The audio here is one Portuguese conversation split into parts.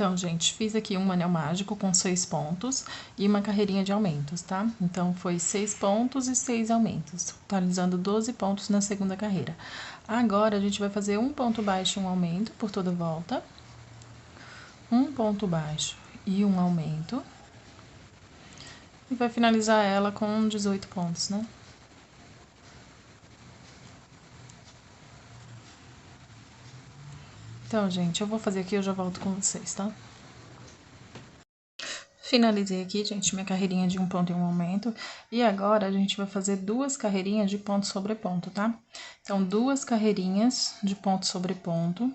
Então, gente, fiz aqui um anel mágico com 6 pontos e uma carreirinha de aumentos, tá? Então, foi 6 pontos e 6 aumentos, totalizando 12 pontos na segunda carreira. Agora, a gente vai fazer um ponto baixo e um aumento por toda volta. Um ponto baixo e um aumento. E vai finalizar ela com 18 pontos, né? Então, gente, eu vou fazer aqui e eu já volto com vocês, tá? Finalizei aqui, gente, minha carreirinha de um ponto e um aumento. E agora, a gente vai fazer duas carreirinhas de ponto sobre ponto, tá? Então, duas carreirinhas de ponto sobre ponto.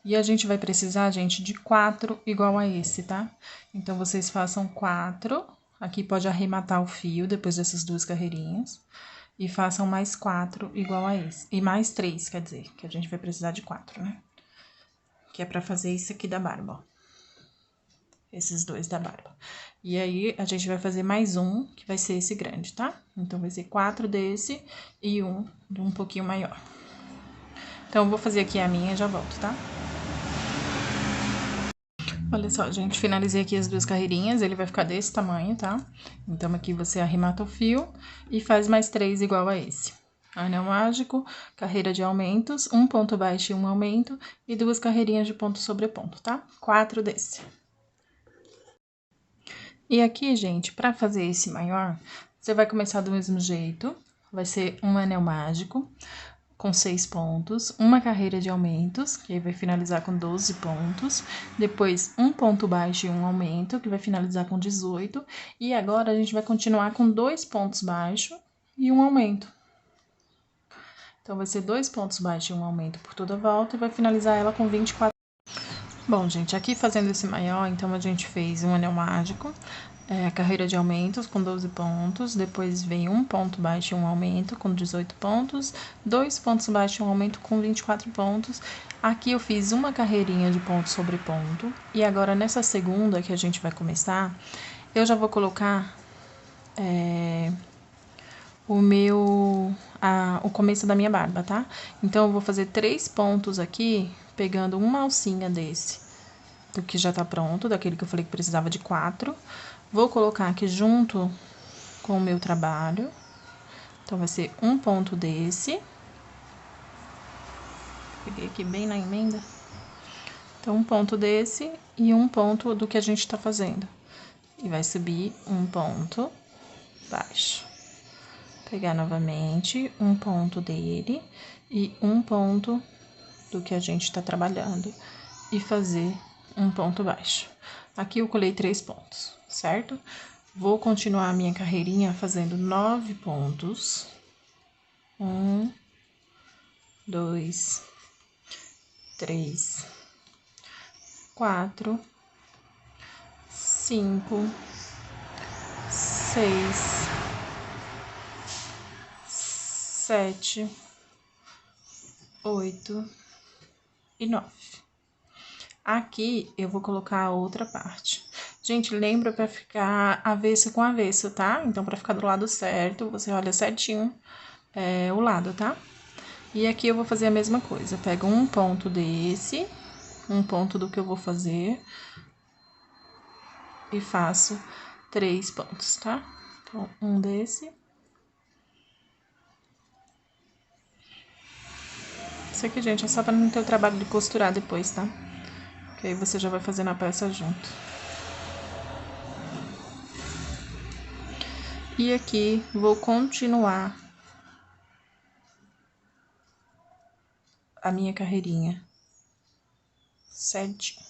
E a gente vai precisar, gente, de 4 igual a esse, tá? Então, vocês façam 4. Aqui pode arrematar o fio depois dessas duas carreirinhas. E façam mais 4 igual a esse. E mais 3, quer dizer, que a gente vai precisar de 4, né? Que é pra fazer isso aqui da barba, ó. Esses dois da barba. E aí, a gente vai fazer mais um, que vai ser esse grande, tá? Então, vai ser 4 desse e um de um pouquinho maior. Então, eu vou fazer aqui a minha e já volto, tá? Olha só, gente, finalizei aqui as duas carreirinhas, ele vai ficar desse tamanho, tá? Então, aqui você arremata o fio e faz mais 3 igual a esse. Anel mágico, carreira de aumentos, um ponto baixo e um aumento, e duas carreirinhas de ponto sobre ponto, tá? 4 desse. E aqui, gente, pra fazer esse maior, você vai começar do mesmo jeito. Vai ser um anel mágico com 6 pontos, uma carreira de aumentos, que aí vai finalizar com 12 pontos. Depois, um ponto baixo e um aumento, que vai finalizar com 18. E agora, a gente vai continuar com 2 pontos baixos e um aumento. Então, vai ser 2 pontos baixos e um aumento por toda a volta, e vai finalizar ela com 24. Bom, gente, aqui fazendo esse maior, então, a gente fez um anel mágico, a carreira de aumentos com 12 pontos, depois vem um ponto baixo e um aumento com 18 pontos, 2 pontos baixos e um aumento com 24 pontos. Aqui eu fiz uma carreirinha de ponto sobre ponto, e agora nessa segunda que a gente vai começar, eu já vou colocar o começo da minha barba, tá? Então, eu vou fazer 3 pontos aqui, pegando uma alcinha desse, do que já tá pronto, daquele que eu falei que precisava de 4. Vou colocar aqui junto com o meu trabalho. Então, vai ser um ponto desse. Peguei aqui bem na emenda. Então, um ponto desse e um ponto do que a gente tá fazendo. E vai subir um ponto baixo. Pegar novamente um ponto dele e um ponto do que a gente tá trabalhando. E fazer um ponto baixo. Aqui eu colei 3 pontos, certo? Vou continuar a minha carreirinha fazendo 9 pontos. 1, 2, 3, 4, 5, 6, 7, 8 e 9. Aqui, eu vou colocar a outra parte. Gente, lembra pra ficar avesso com avesso, tá? Então, pra ficar do lado certo, você olha certinho o lado, tá? E aqui eu vou fazer a mesma coisa. Pego um ponto desse, um ponto do que eu vou fazer, e faço 3 pontos, tá? Então, um desse. Isso aqui, gente, é só pra não ter o trabalho de costurar depois, tá? Que aí você já vai fazendo a peça junto. E aqui, vou continuar a minha carreirinha certinho.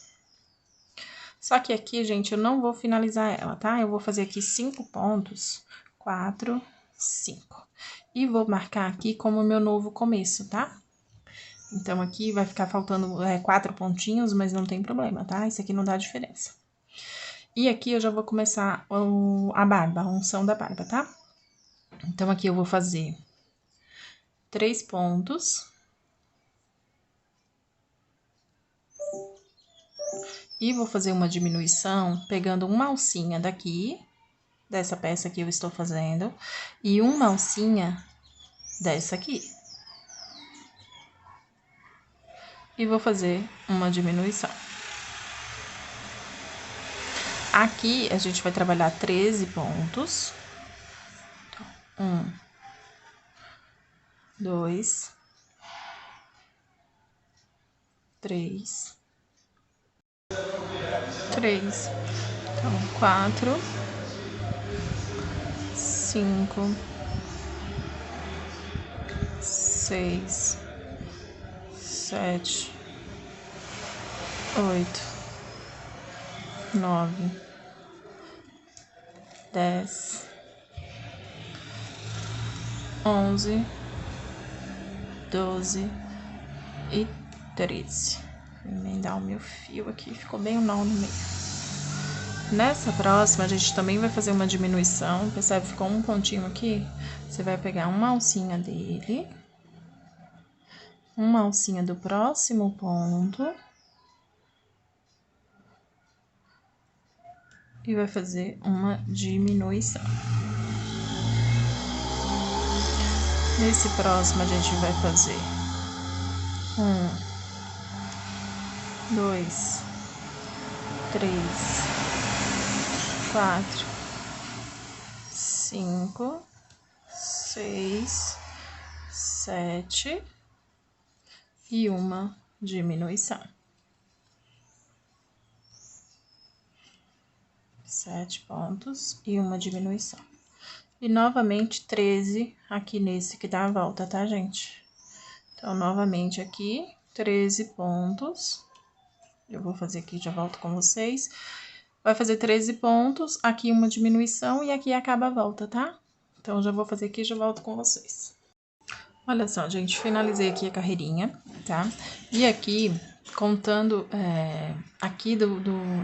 Só que aqui, gente, eu não vou finalizar ela, tá? Eu vou fazer aqui 5 pontos, 4, 5. E vou marcar aqui como meu novo começo, tá? Então, aqui vai ficar faltando 4 pontinhos, mas não tem problema, tá? Isso aqui não dá diferença. E aqui eu já vou começar a barba, a unção da barba, tá? Então, aqui eu vou fazer 3 pontos. E vou fazer uma diminuição pegando uma alcinha daqui, dessa peça que eu estou fazendo, e uma alcinha dessa aqui. E vou fazer uma diminuição. Aqui, a gente vai trabalhar 13 pontos. Então, 1, 2, 3, 3. Então, 4, 5, 6, 7, 8, 9, 10, 11, 12 e 13. Vou emendar o meu fio aqui, ficou bem o nó no meio. Nessa próxima, a gente também vai fazer uma diminuição, percebe? Ficou um pontinho aqui. Você vai pegar uma alcinha dele, uma alcinha do próximo ponto e vai fazer uma diminuição. Nesse próximo, a gente vai fazer 1, 2, 3, 4, 5, 6, 7 e uma diminuição. 7 pontos e uma diminuição. E novamente 13 aqui nesse que dá a volta, tá, gente? Então, novamente aqui, 13 pontos. Eu vou fazer aqui, já volto com vocês. Vai fazer 13 pontos, aqui uma diminuição e aqui acaba a volta, tá? Então, já vou fazer aqui e já volto com vocês. Olha só, gente, finalizei aqui a carreirinha, tá? E aqui, contando aqui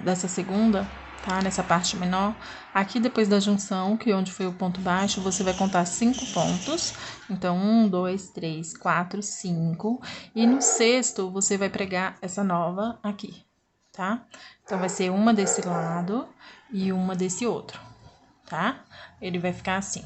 dessa segunda, tá? Nessa parte menor, aqui depois da junção, que é onde foi o ponto baixo, você vai contar 5 pontos. Então, 1, 2, 3, 4, 5. E no sexto, você vai pregar essa nova aqui, tá? Então, vai ser uma desse lado e uma desse outro, tá? Ele vai ficar assim.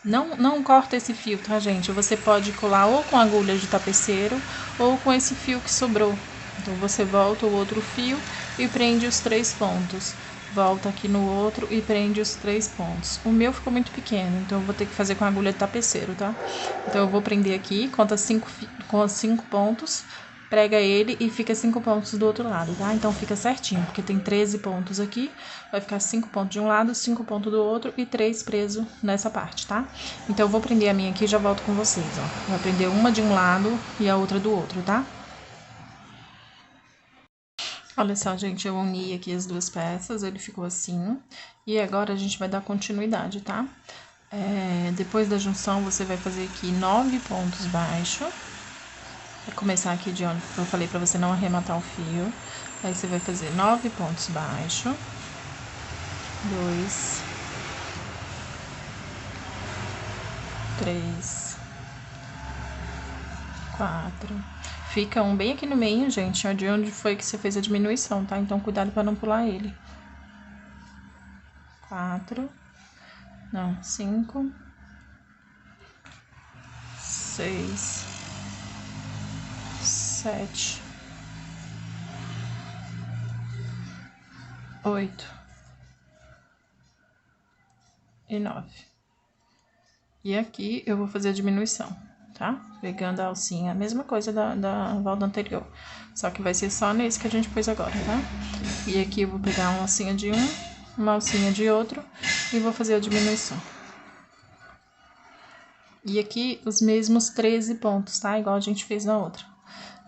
Não corta esse fio, tá, gente? Você pode colar ou com agulha de tapeceiro ou com esse fio que sobrou. Então, você volta o outro fio e prende os 3 pontos. Volta aqui no outro e prende os 3 pontos. O meu ficou muito pequeno, então eu vou ter que fazer com agulha de tapeceiro, tá? Então, eu vou prender aqui, conta 5 pontos, prega ele e fica 5 pontos do outro lado, tá? Então, fica certinho, porque tem 13 pontos aqui, vai ficar 5 pontos de um lado, 5 pontos do outro e 3 preso nessa parte, tá? Então, eu vou prender a minha aqui e já volto com vocês, ó. Vou prender uma de um lado e a outra do outro, tá? Olha só, gente, eu uni aqui as duas peças, ele ficou assim. E agora, a gente vai dar continuidade, tá? Depois da junção, você vai fazer aqui 9 pontos baixos. Vai começar aqui de onde eu falei pra você não arrematar o fio. Aí, você vai fazer 9 pontos baixos. 2, 3, 4. Fica um bem aqui no meio, gente, de onde foi que você fez a diminuição, tá? Então, cuidado pra não pular ele. 4. Não, 5. 6. 7. 8. E 9. E aqui eu vou fazer a diminuição, tá? Pegando a alcinha, a mesma coisa da volta anterior. Só que vai ser só nesse que a gente pôs agora, tá? E aqui eu vou pegar uma alcinha de um, uma alcinha de outro e vou fazer a diminuição. E aqui os mesmos 13 pontos, tá? Igual a gente fez na outra.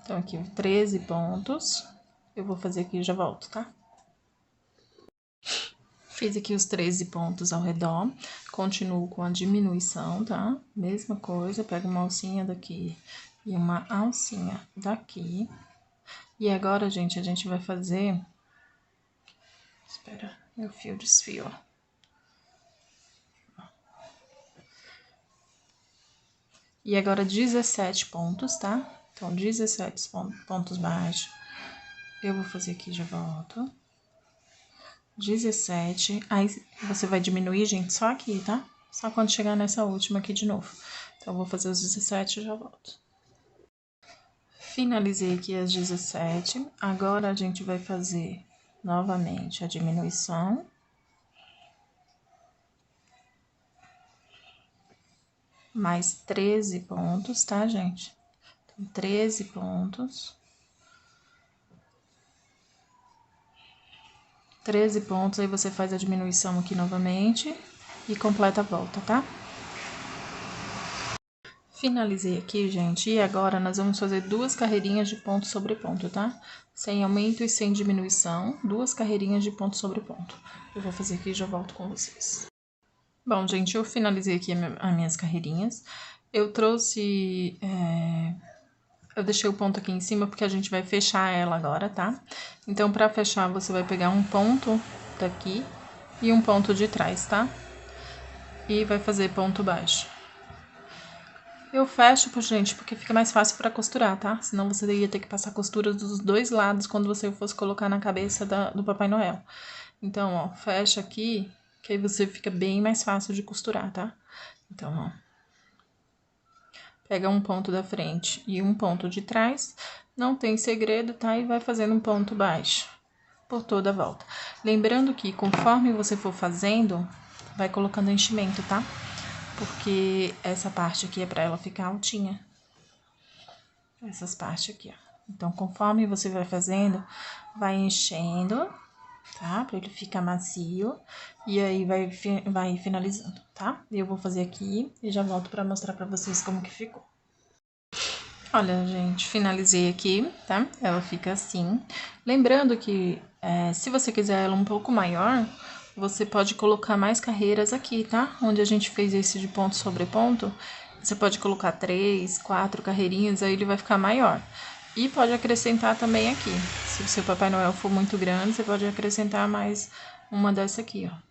Então, aqui 13 pontos. Eu vou fazer aqui e já volto, tá? Fiz aqui os 13 pontos ao redor, continuo com a diminuição, tá? Mesma coisa, pego uma alcinha daqui e uma alcinha daqui. E agora, gente, a gente vai fazer... Espera, meu fio desfiou. E agora 17 pontos, tá? Então, 17 pontos baixos. Eu vou fazer aqui e já volto. 17, aí você vai diminuir, gente, só aqui, tá? Só quando chegar nessa última aqui de novo. Então, eu vou fazer os 17 e já volto. Finalizei aqui as 17, agora a gente vai fazer novamente a diminuição. Mais 13 pontos, tá, gente? Então, 13 pontos. 13 pontos, aí você faz a diminuição aqui novamente e completa a volta, tá? Finalizei aqui, gente, e agora nós vamos fazer 2 carreirinhas de ponto sobre ponto, tá? Sem aumento e sem diminuição, 2 carreirinhas de ponto sobre ponto. Eu vou fazer aqui e já volto com vocês. Bom, gente, eu finalizei aqui as minhas carreirinhas. Eu trouxe... Eu deixei o ponto aqui em cima porque a gente vai fechar ela agora, tá? Então, pra fechar, você vai pegar um ponto daqui e um ponto de trás, tá? E vai fazer ponto baixo. Eu fecho, gente, porque fica mais fácil pra costurar, tá? Senão você ia ter que passar costura dos dois lados quando você fosse colocar na cabeça do Papai Noel. Então, ó, fecha aqui, que aí você fica bem mais fácil de costurar, tá? Então, ó. Pega um ponto da frente e um ponto de trás, não tem segredo, tá? E vai fazendo um ponto baixo por toda a volta. Lembrando que conforme você for fazendo, vai colocando enchimento, tá? Porque essa parte aqui é pra ela ficar altinha. Essas partes aqui, ó. Então, conforme você vai fazendo, vai enchendo, tá? Pra ele ficar macio. E aí, vai finalizando, tá? Eu vou fazer aqui e já volto pra mostrar pra vocês como que ficou. Olha, gente, finalizei aqui, tá? Ela fica assim. Lembrando que, se você quiser ela um pouco maior, você pode colocar mais carreiras aqui, tá? Onde a gente fez esse de ponto sobre ponto, você pode colocar 3, 4 carreirinhas, aí ele vai ficar maior. E pode acrescentar também aqui. Se o seu Papai Noel for muito grande, você pode acrescentar mais uma dessa aqui, ó.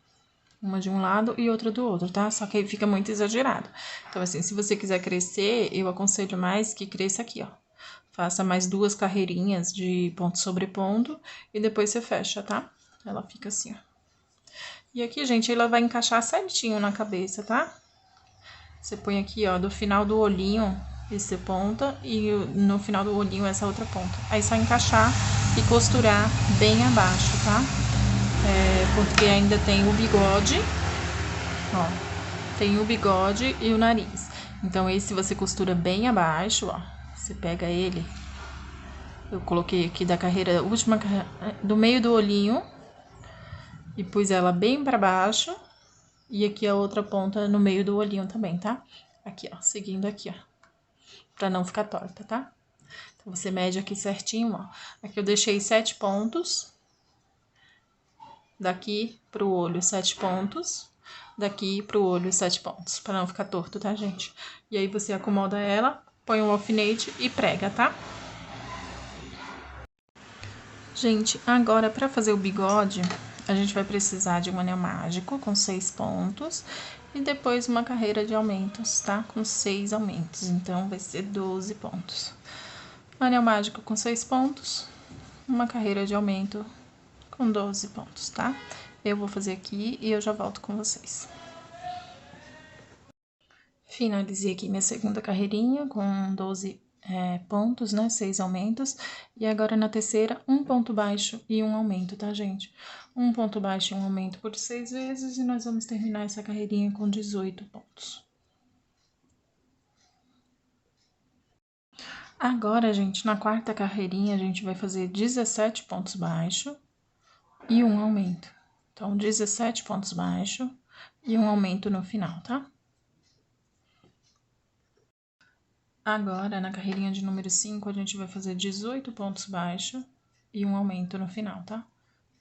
Uma de um lado e outra do outro, tá? Só que aí fica muito exagerado. Então, assim, se você quiser crescer, eu aconselho mais que cresça aqui, ó. Faça mais 2 carreirinhas de ponto sobre ponto e depois você fecha, tá? Ela fica assim, ó. E aqui, gente, ela vai encaixar certinho na cabeça, tá? Você põe aqui, ó, do final do olhinho essa ponta e no final do olhinho essa outra ponta. Aí só encaixar e costurar bem abaixo, tá? Porque ainda tem o bigode, ó, tem o bigode e o nariz. Então, esse você costura bem abaixo, ó, você pega ele, eu coloquei aqui da carreira, última, do meio do olhinho, e pus ela bem pra baixo, e aqui a outra ponta no meio do olhinho também, tá? Aqui, ó, seguindo aqui, ó, pra não ficar torta, tá? Então, você mede aqui certinho, ó. Aqui eu deixei 7 pontos. Daqui pro olho 7 pontos, daqui pro olho 7 pontos, para não ficar torto, tá, gente? E aí você acomoda ela, põe um alfinete e prega, tá? Gente, agora para fazer o bigode, a gente vai precisar de um anel mágico com 6 pontos e depois uma carreira de aumentos, tá? Com 6 aumentos, então vai ser 12 pontos. Anel mágico com 6 pontos, uma carreira de aumento com 12 pontos, tá? Eu vou fazer aqui e eu já volto com vocês. Finalizei aqui minha segunda carreirinha com 12 pontos, né? 6 aumentos. E agora na terceira, um ponto baixo e um aumento, tá, gente? Um ponto baixo e um aumento por 6 vezes e nós vamos terminar essa carreirinha com 18 pontos. Agora, gente, na quarta carreirinha, a gente vai fazer 17 pontos baixos e um aumento. Então, 17 pontos baixos e um aumento no final, tá? Agora, na carreirinha de número 5, a gente vai fazer 18 pontos baixos e um aumento no final, tá?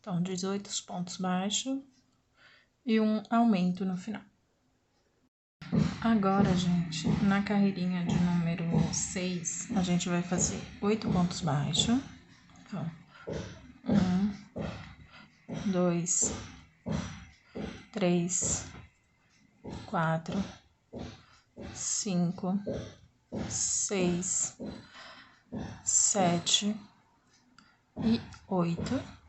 Então, 18 pontos baixos e um aumento no final. Agora, gente, na carreirinha de número 6, a gente vai fazer 8 pontos baixos. Então, 1, 2, 3, 4, 5, 6, 7 e 8.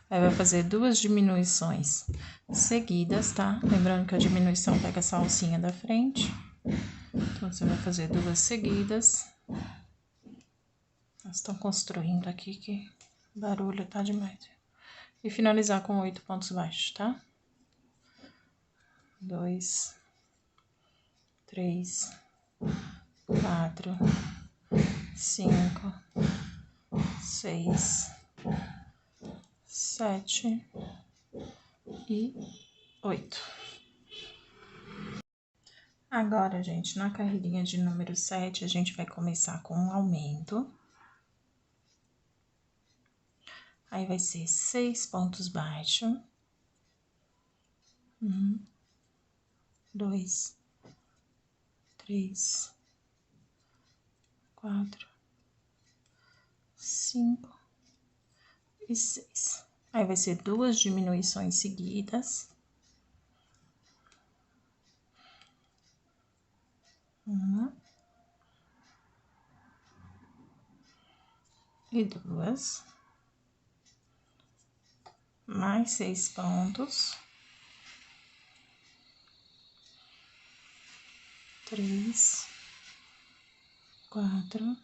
Aí, vai fazer 2 diminuições seguidas, tá? Lembrando que a diminuição pega essa alcinha da frente. Então, você vai fazer 2 seguidas. Elas estão construindo aqui, que barulho tá demais. E finalizar com 8 pontos baixos, tá? 2, 3, 4, 5, 6, 7 e 8. Agora, gente, na carreirinha de número 7, a gente vai começar com um aumento. Aí, vai ser 6 pontos baixos. 1, 2, 3, 4, 5 e 6. Aí, vai ser 2 diminuições seguidas. 1 e 2. Mais 6 pontos. 3, 4,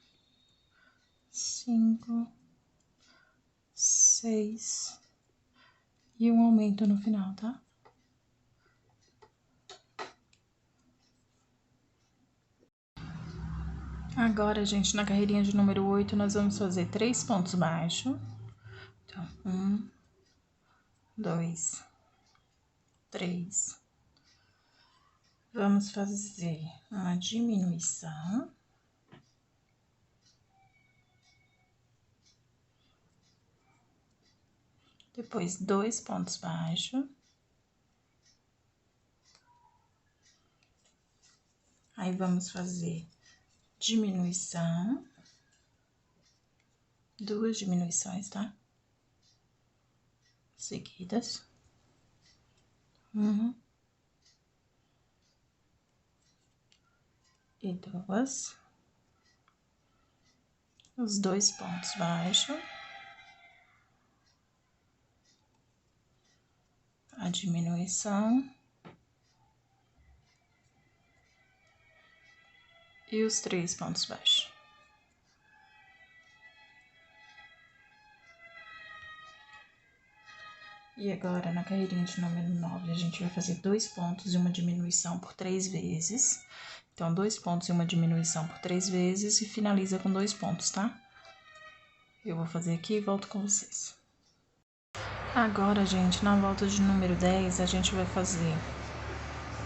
5, 6 e um aumento no final, tá? Agora, gente, na carreirinha de número 8, nós vamos fazer 3 pontos baixos. Então, 1, 2, 3. Vamos fazer uma diminuição. Depois, 2 pontos baixos. Aí, vamos fazer diminuição. 2 diminuições, tá? Seguidas. 1 e 2. Os 2 pontos baixos. A diminuição. E os 3 pontos baixos. E agora, na carreirinha de número 9, a gente vai fazer 2 pontos e uma diminuição por 3 vezes. Então, 2 pontos e uma diminuição por 3 vezes e finaliza com 2 pontos, tá? Eu vou fazer aqui e volto com vocês. Agora, gente, na volta de número 10, a gente vai fazer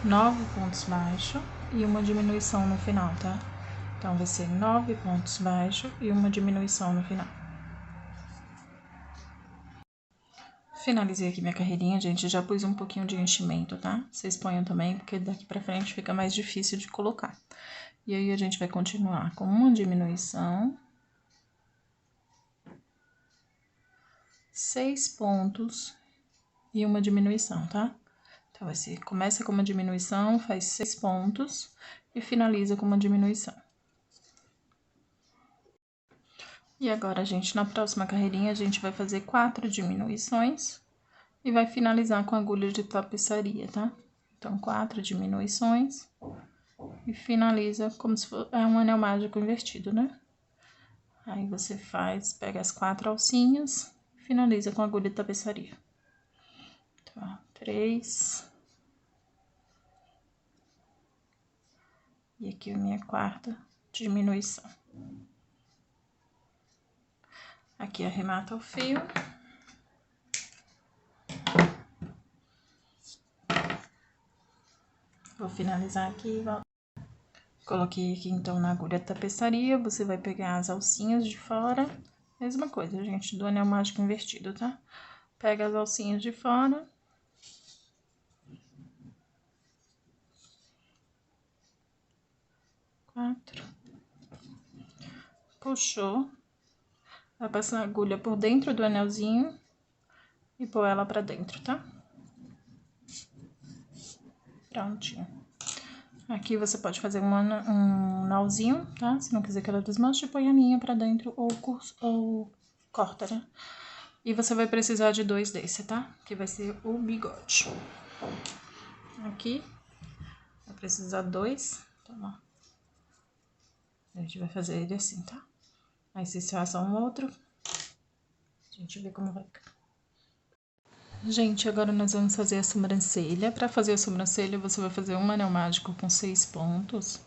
9 pontos baixos e uma diminuição no final, tá? Então, vai ser 9 pontos baixos e uma diminuição no final. Finalizei aqui minha carreirinha, gente, já pus um pouquinho de enchimento, tá? Vocês ponham também, porque daqui pra frente fica mais difícil de colocar. E aí, a gente vai continuar com uma diminuição. 6 pontos e uma diminuição, tá? Então, você começa com uma diminuição, faz 6 pontos e finaliza com uma diminuição. E agora, gente, na próxima carreirinha, a gente vai fazer 4 diminuições e vai finalizar com agulha de tapeçaria, tá? Então, 4 diminuições e finaliza como se fosse um anel mágico invertido, né? Aí, você pega as 4 alcinhas e finaliza com agulha de tapeçaria. Então, 3. E aqui a minha 4ª diminuição. Aqui arremata o fio. Vou finalizar aqui e volto. Coloquei aqui, então, na agulha da tapeçaria, você vai pegar as alcinhas de fora. Mesma coisa, gente, do anel mágico invertido, tá? Pega as alcinhas de fora. Quatro. Puxou. Vai passar a agulha por dentro do anelzinho e pôr ela pra dentro, tá? Prontinho. Aqui você pode fazer um nauzinho, tá? Se não quiser que ela desmanche, põe a linha pra dentro ou corta, né? E você vai precisar de 2 desse, tá? Que vai ser o bigode. Aqui, vai precisar 2. Então, ó. A gente vai fazer ele assim, tá? Aí, se você assar um outro, a gente vê como vai ficar. Gente, agora nós vamos fazer a sobrancelha. Para fazer a sobrancelha, você vai fazer um anel mágico com 6 pontos.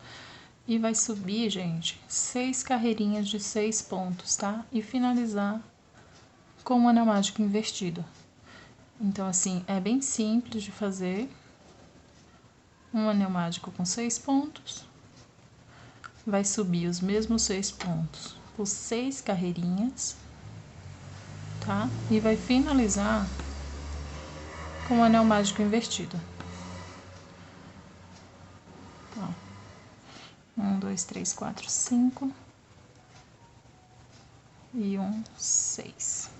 E vai subir, gente, 6 carreirinhas de 6 pontos, tá? E finalizar com um anel mágico invertido. Então, assim, é bem simples de fazer. Um anel mágico com 6 pontos. Vai subir os mesmos 6 pontos por 6 carreirinhas, tá? E vai finalizar com um anel mágico invertido. Ó. 1, 2, 3, 4, 5 e 1, 6.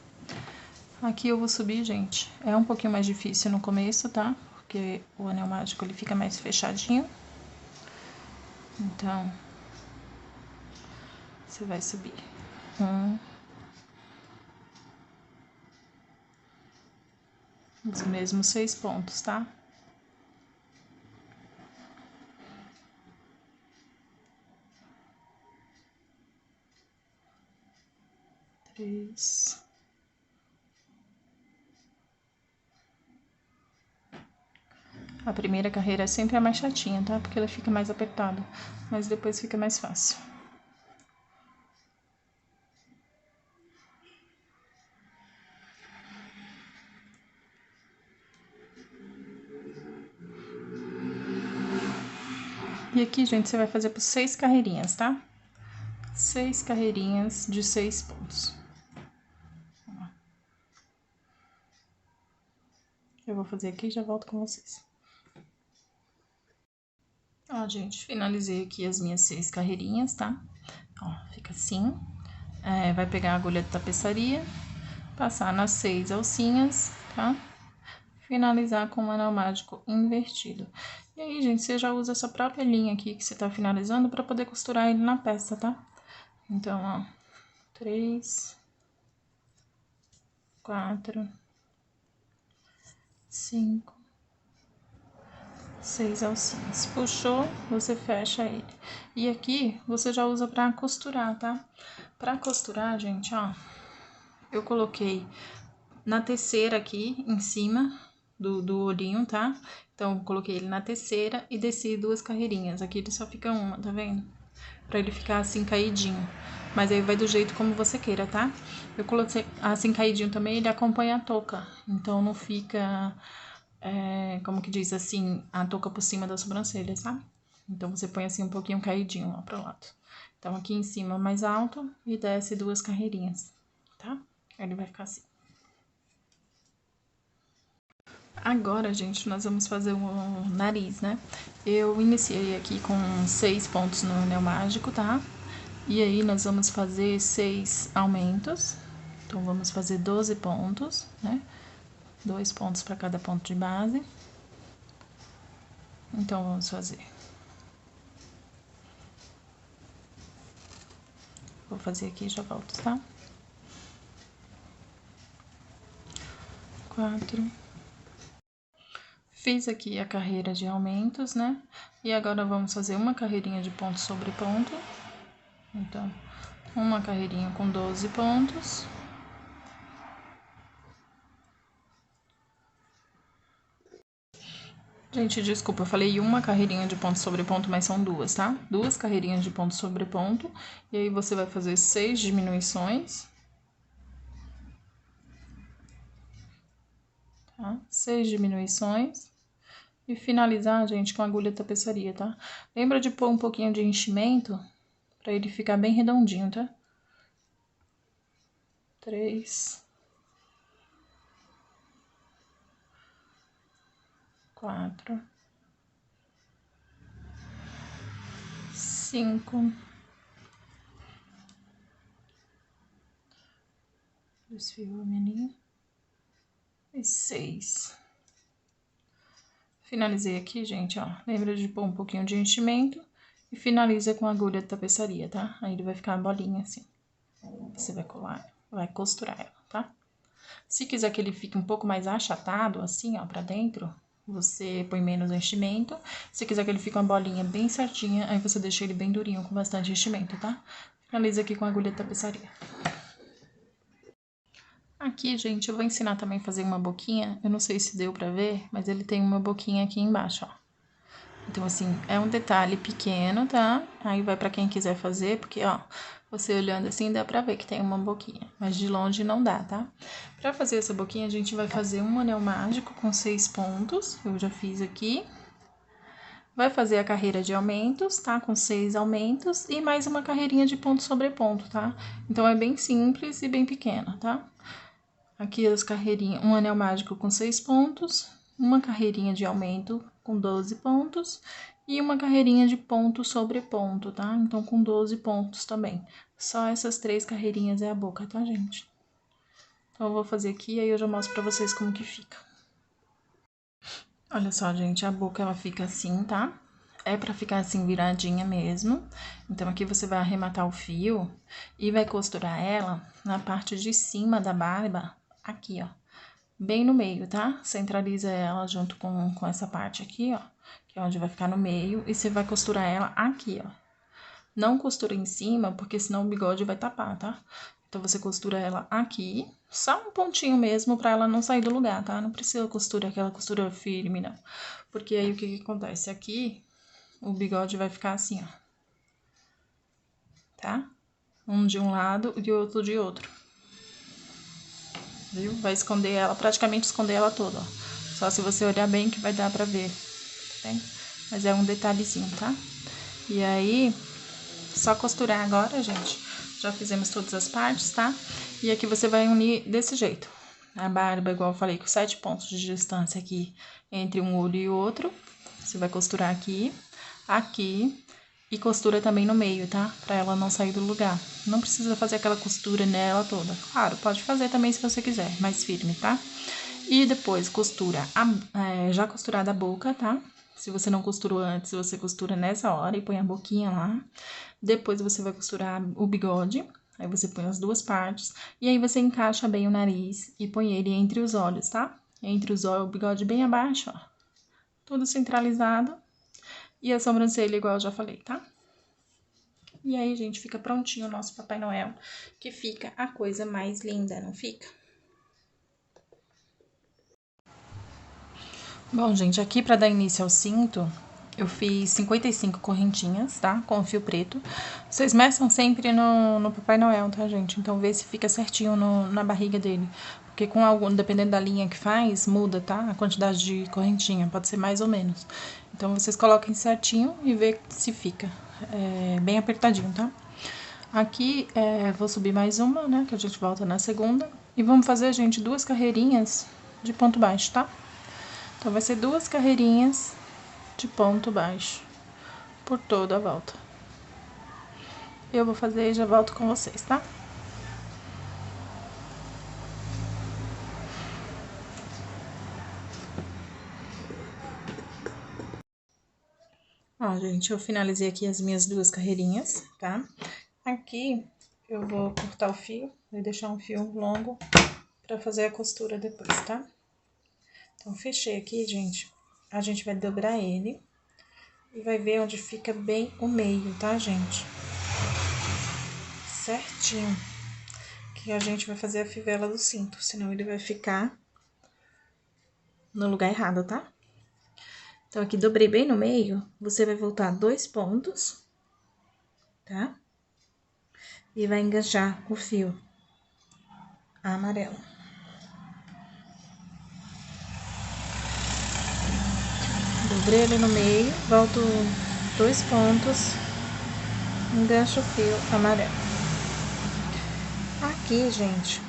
Aqui eu vou subir, gente. É um pouquinho mais difícil no começo, tá? Porque o anel mágico ele fica mais fechadinho. Então, você vai subir 1, os mesmos 6 pontos, tá? 3. A primeira carreira é sempre a mais chatinha, tá? Porque ela fica mais apertada, mas depois fica mais fácil. E aqui, gente, você vai fazer por 6 carreirinhas, tá? 6 carreirinhas de 6 pontos. Eu vou fazer aqui e já volto com vocês. Ó, gente, finalizei aqui as minhas 6 carreirinhas, tá? Ó, fica assim. Vai pegar a agulha de tapeçaria, passar nas 6 alcinhas, tá? Finalizar com um anel mágico invertido. E aí, gente, você já usa essa própria linha aqui que você tá finalizando pra poder costurar ele na peça, tá? Então, ó, 3, 4, 5, 6 alcinhas. Puxou, você fecha ele. E aqui, você já usa pra costurar, tá? Pra costurar, gente, ó, eu coloquei na terceira aqui, em cima do olhinho, tá? Então, eu coloquei ele na terceira e desci 2 carreirinhas. Aqui ele só fica uma, tá vendo? Pra ele ficar assim, caidinho. Mas aí vai do jeito como você queira, tá? Eu coloquei assim, caidinho também, ele acompanha a touca. Então, não fica, como que diz assim, a touca por cima da sobrancelha, sabe? Então, você põe assim um pouquinho caidinho lá pro lado. Então, aqui em cima mais alto e desce 2 carreirinhas, tá? Aí ele vai ficar assim. Agora, gente, nós vamos fazer o nariz, né? Eu iniciei aqui com 6 pontos no anel mágico, tá? E aí, nós vamos fazer 6 aumentos. Então, vamos fazer 12 pontos, né? 2 pontos para cada ponto de base. Então, vamos fazer. Vou fazer aqui e já volto, tá? 4. Fiz aqui a carreira de aumentos, né? E agora vamos fazer uma carreirinha de ponto sobre ponto. Então, uma carreirinha com 12 pontos. Gente, desculpa, eu falei uma carreirinha de ponto sobre ponto, mas são 2, tá? 2 carreirinhas de ponto sobre ponto. E aí, você vai fazer 6 diminuições. Tá? 6 diminuições. E finalizar, gente, com a agulha de tapeçaria, tá? Lembra de pôr um pouquinho de enchimento pra ele ficar bem redondinho, tá? 3, 4, 5, desfio vermelhinho, e 6. Finalizei aqui, gente, ó. Lembra de pôr um pouquinho de enchimento e finaliza com a agulha de tapeçaria, tá? Aí ele vai ficar a bolinha assim. Você vai colar, vai costurar ela, tá? Se quiser que ele fique um pouco mais achatado, assim, ó, pra dentro, você põe menos enchimento. Se quiser que ele fique uma bolinha bem certinha, aí você deixa ele bem durinho, com bastante enchimento, tá? Finaliza aqui com a agulha de tapeçaria. Aqui, gente, eu vou ensinar também a fazer uma boquinha. Eu não sei se deu pra ver, mas ele tem uma boquinha aqui embaixo, ó. Então, assim, é um detalhe pequeno, tá? Aí vai pra quem quiser fazer, porque, ó, você olhando assim dá pra ver que tem uma boquinha. Mas de longe não dá, tá? Pra fazer essa boquinha, a gente vai fazer um anel mágico com 6 pontos. Eu já fiz aqui. Vai fazer a carreira de aumentos, tá? Com 6 aumentos e mais uma carreirinha de ponto sobre ponto, tá? Então, é bem simples e bem pequena, tá? Aqui as carreirinhas, um anel mágico com 6 pontos, uma carreirinha de aumento com 12 pontos e uma carreirinha de ponto sobre ponto, tá? Então, com 12 pontos também. Só essas 3 carreirinhas é a boca, tá, gente? Então, eu vou fazer aqui e aí eu já mostro pra vocês como que fica. Olha só, gente, a boca ela fica assim, tá? É pra ficar assim viradinha mesmo. Então, aqui você vai arrematar o fio e vai costurar ela na parte de cima da barba, aqui, ó. Bem no meio, tá? Centraliza ela junto com essa parte aqui, ó. Que é onde vai ficar no meio. E você vai costurar ela aqui, ó. Não costura em cima, porque senão o bigode vai tapar, tá? Então, você costura ela aqui, só um pontinho mesmo pra ela não sair do lugar, tá? Não precisa costura, aquela costura firme, não. Porque aí, o que acontece? Aqui, o bigode vai ficar assim, ó. Tá? Um de um lado e o outro de outro. Viu? Vai esconder ela, praticamente esconder ela toda, ó. Só se você olhar bem que vai dar pra ver, tá? Mas é um detalhezinho, tá? E aí, só costurar agora, gente. Já fizemos todas as partes, tá? E aqui você vai unir desse jeito. A barba, igual eu falei, com 7 pontos de distância aqui entre um olho e outro. Você vai costurar aqui, aqui e costura também no meio, tá? Pra ela não sair do lugar. Não precisa fazer aquela costura nela toda. Claro, pode fazer também se você quiser, mais firme, tá? E depois costura já costurada a boca, tá? Se você não costurou antes, você costura nessa hora e põe a boquinha lá. Depois você vai costurar o bigode, aí você põe as duas partes. E aí você encaixa bem o nariz e põe ele entre os olhos, tá? Entre os olhos, o bigode bem abaixo, ó. Tudo centralizado. E a sobrancelha, igual eu já falei, tá? E aí, gente, fica prontinho o nosso Papai Noel, que fica a coisa mais linda, não fica? Bom, gente, aqui pra dar início ao cinto, eu fiz 55 correntinhas, tá? Com fio preto. Vocês meçam sempre no Papai Noel, tá, gente? Então, vê se fica certinho na barriga dele. Porque com algum, dependendo da linha que faz, muda, tá? A quantidade de correntinha, pode ser mais ou menos. Então, vocês coloquem certinho e vê se fica bem apertadinho, tá? Aqui, vou subir mais uma, né? Que a gente volta na segunda. E vamos fazer, gente, 2 carreirinhas de ponto baixo, tá? Então, vai ser 2 carreirinhas de ponto baixo por toda a volta. Eu vou fazer e já volto com vocês, tá? Ó, gente, eu finalizei aqui as minhas 2 carreirinhas, tá? Aqui eu vou cortar o fio, vou deixar um fio longo pra fazer a costura depois, tá? Então, fechei aqui, gente. A gente vai dobrar ele e vai ver onde fica bem o meio, tá, gente? Certinho. Que a gente vai fazer a fivela do cinto, senão ele vai ficar no lugar errado, tá? Então, aqui dobrei bem no meio, você vai voltar 2 pontos, tá? E vai enganchar o fio amarelo. Dobrei ele no meio, volto 2 pontos, engancho o fio amarelo. Aqui, gente,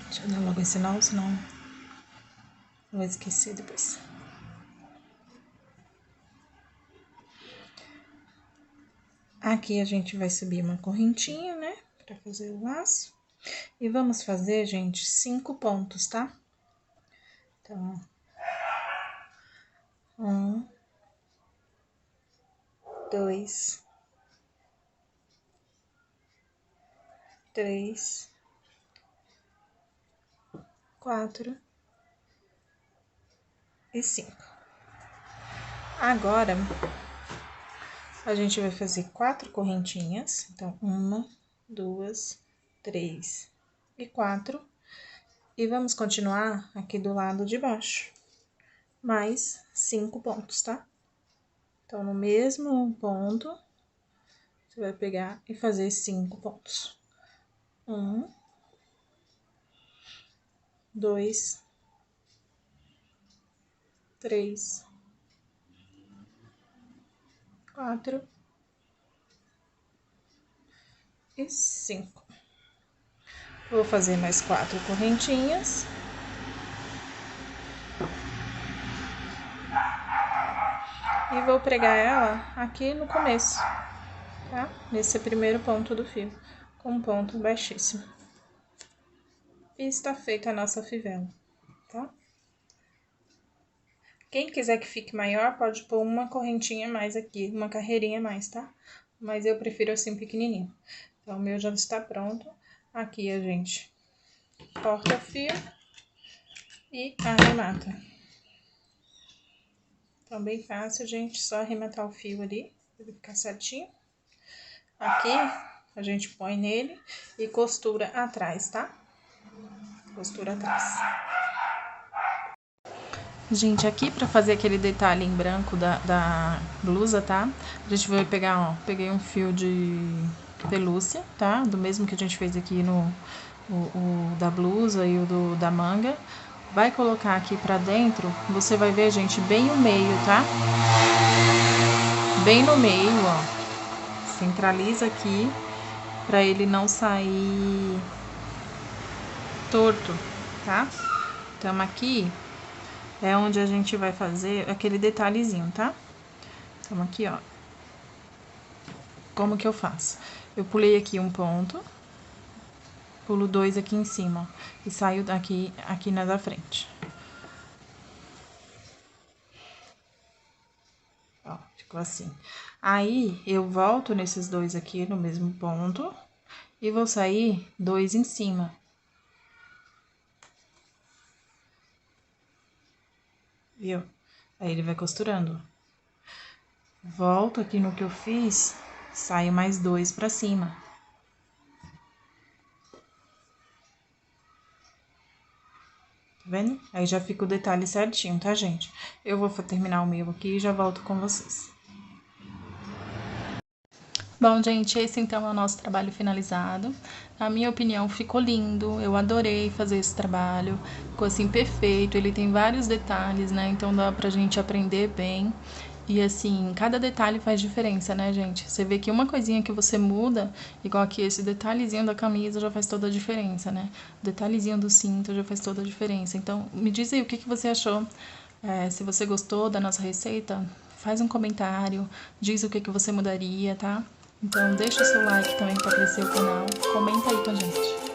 deixa eu dar logo esse sinal, senão eu vou esquecer depois. Aqui a gente vai subir uma correntinha, né, pra fazer o laço. E vamos fazer, gente, 5 pontos, tá? Então, 1, 2, 3, 4 e 5. Agora, a gente vai fazer 4 correntinhas. Então, 1, 2, 3 e 4. E vamos continuar aqui do lado de baixo. Mais 5 pontos, tá? Então, no mesmo ponto, você vai pegar e fazer 5 pontos. 1, 2, 3, 4 e 5. Vou fazer mais 4 correntinhas. E vou pregar ela aqui no começo, tá? Nesse primeiro ponto do fio, com um ponto baixíssimo. E está feita a nossa fivela, tá? Quem quiser que fique maior, pode pôr uma correntinha a mais aqui, uma carreirinha a mais, tá? Mas eu prefiro assim pequenininho. Então, o meu já está pronto. Aqui a gente corta o fio e arremata. Então, bem fácil, gente, só arrematar o fio ali, pra ele ficar certinho. Aqui, a gente põe nele e costura atrás, tá? Costura atrás. Gente, aqui pra fazer aquele detalhe em branco da blusa, tá? A gente vai pegar, ó, peguei um fio de pelúcia, tá? Do mesmo que a gente fez aqui no da blusa e o da manga. Vai colocar aqui pra dentro, você vai ver, gente, bem o meio, tá? Bem no meio, ó. Centraliza aqui pra ele não sair torto, tá? Então, aqui é onde a gente vai fazer aquele detalhezinho, tá? Então, aqui, ó. Como que eu faço? Eu pulei aqui um ponto, pulo 2 aqui em cima, ó, e saio daqui, aqui na da frente. Ó, ficou assim. Aí, eu volto nesses 2 aqui no mesmo ponto e vou sair 2 em cima. Viu? Aí, ele vai costurando. Volto aqui no que eu fiz, saio mais 2 pra cima. Tá vendo? Aí já fica o detalhe certinho, tá, gente? Eu vou terminar o meu aqui e já volto com vocês. Bom, gente, esse então é o nosso trabalho finalizado. Na minha opinião, ficou lindo, eu adorei fazer esse trabalho, ficou assim perfeito, ele tem vários detalhes, né, então dá pra gente aprender bem. E assim, cada detalhe faz diferença, né, gente? Você vê que uma coisinha que você muda, igual aqui esse detalhezinho da camisa já faz toda a diferença, né? O detalhezinho do cinto já faz toda a diferença. Então, me diz aí o que você achou. Se você gostou da nossa receita, faz um comentário, diz o que você mudaria, tá? Então, deixa o seu like também para crescer o canal, comenta aí com a gente.